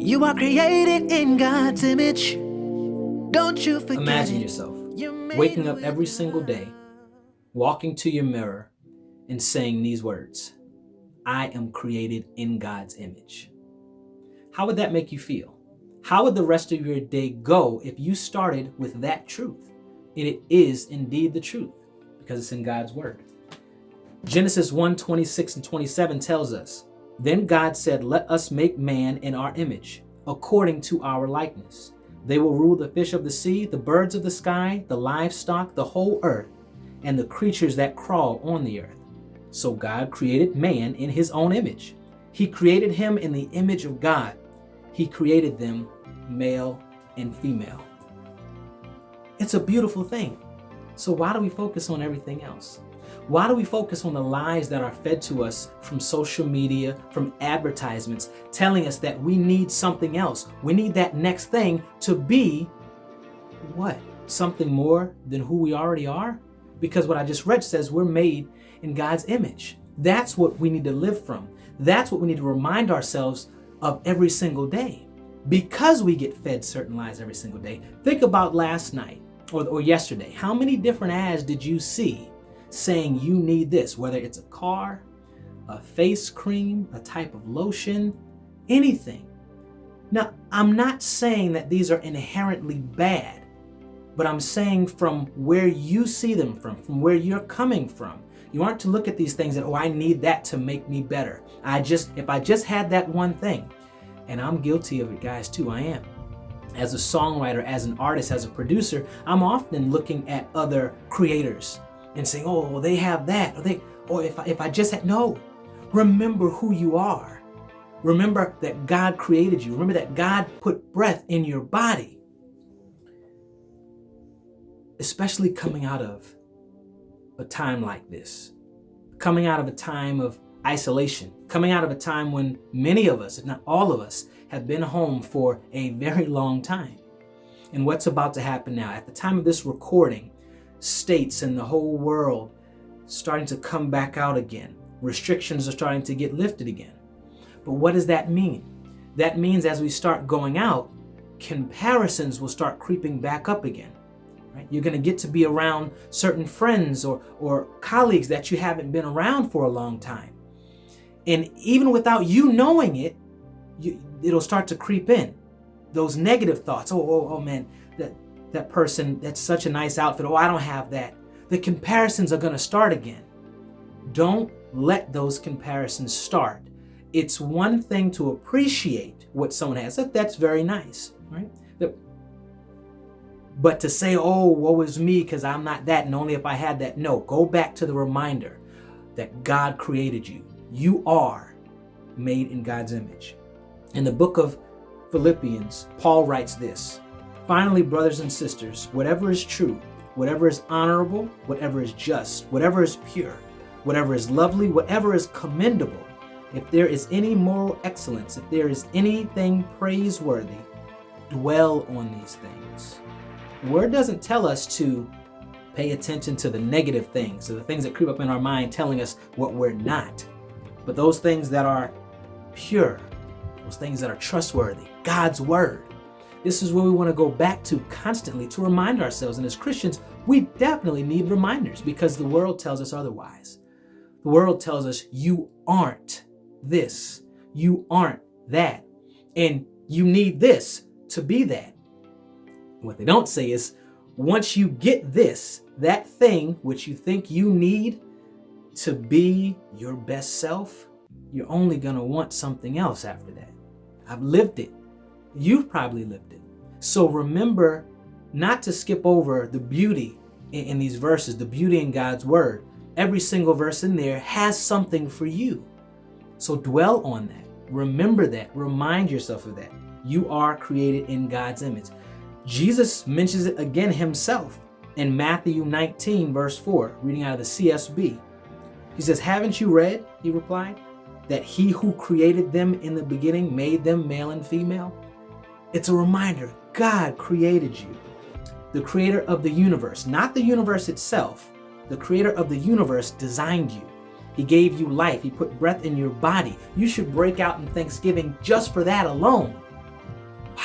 You are created in God's image. Don't you forget Imagine it. yourself You're made waking up with every single day, walking to your mirror and saying these words, I am created in God's image. How would that make you feel? How would the rest of your day go if you started with that truth? And it is indeed the truth because it's in God's word. Genesis 1:26 and 27 tells us, Then God said, Let us make man in our image, according to our likeness. They will rule the fish of the sea, the birds of the sky, the livestock, the whole earth, and the creatures that crawl on the earth. So God created man in his own image. He created him in the image of God. He created them male and female. It's a beautiful thing. So why do we focus on everything else? Why do we focus on the lies that are fed to us from social media, from advertisements, telling us that we need something else? We need that next thing to be what? Something more than who we already are? Because what I just read says we're made in God's image. That's what we need to live from. That's what we need to remind ourselves of every single day. Because we get fed certain lies every single day. Think about last night or yesterday. How many different ads did you see saying you need this, whether it's a car, a face cream, a type of lotion, anything? Now, I'm not saying that these are inherently bad, but I'm saying from where you see them from where you're coming from. You aren't to look at these things and, I need that to make me better. If I just had that one thing, and I'm guilty of it, guys, too, I am. As a songwriter, as an artist, as a producer, I'm often looking at other creators and saying, well, they have that, or if I just had, no. Remember who you are. Remember that God created you. Remember that God put breath in your body. Especially coming out of a time like this, coming out of a time of isolation, coming out of a time when many of us, if not all of us, have been home for a very long time. And what's about to happen now? At the time of this recording, states and the whole world starting to come back out again. Restrictions are starting to get lifted again. But what does that mean? That means as we start going out, comparisons will start creeping back up again. Right? You're going to get to be around certain friends or colleagues that you haven't been around for a long time. And even without you knowing it, it'll start to creep in. Those negative thoughts. Oh man, that person, that's such a nice outfit. Oh, I don't have that. The comparisons are going to start again. Don't let those comparisons start. It's one thing to appreciate what someone has. That's very nice, right? But to say, woe is me because I'm not that and only if I had that. No, go back to the reminder that God created you. You are made in God's image. In the book of Philippians, Paul writes this, Finally, brothers and sisters, whatever is true, whatever is honorable, whatever is just, whatever is pure, whatever is lovely, whatever is commendable, if there is any moral excellence, if there is anything praiseworthy, dwell on these things. The word doesn't tell us to pay attention to the negative things, to the things that creep up in our mind telling us what we're not. But those things that are pure, those things that are trustworthy, God's word. This is where we want to go back to constantly to remind ourselves. And as Christians, we definitely need reminders because the world tells us otherwise. The world tells us you aren't this, you aren't that, and you need this to be that. What they don't say is once you get this, that thing which you think you need to be your best self, you're only going to want something else after that. I've lived it. You've probably lived it. So remember not to skip over the beauty in these verses, the beauty in God's word. Every single verse in there has something for you. So dwell on that. Remember that. Remind yourself of that. You are created in God's image. Jesus mentions it again himself in Matthew 19, verse 4, reading out of the CSB. He says, Haven't you read, he replied, that he who created them in the beginning made them male and female? It's a reminder, God created you. The creator of the universe, not the universe itself, the creator of the universe designed you. He gave you life. He put breath in your body. You should break out in thanksgiving just for that alone.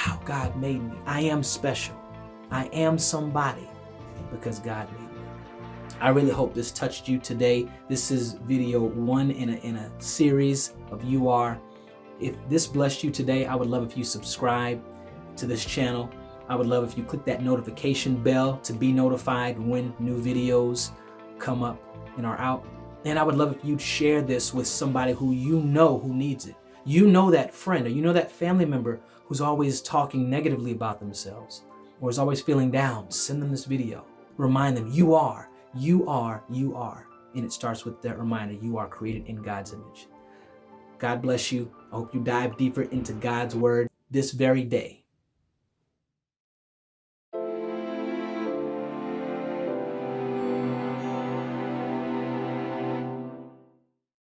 wow, God made me. I am special. I am somebody because God made me. I really hope this touched you today. This is video 1 in a series of You Are. If this blessed you today, I would love if you subscribe to this channel. I would love if you click that notification bell to be notified when new videos come up and are out. And I would love if you'd share this with somebody who you know who needs it. You know that friend or you know that family member who's always talking negatively about themselves or is always feeling down. Send them this video. Remind them you are. You are, you are. And it starts with that reminder, you are created in God's image. God bless you. I hope you dive deeper into God's word this very day.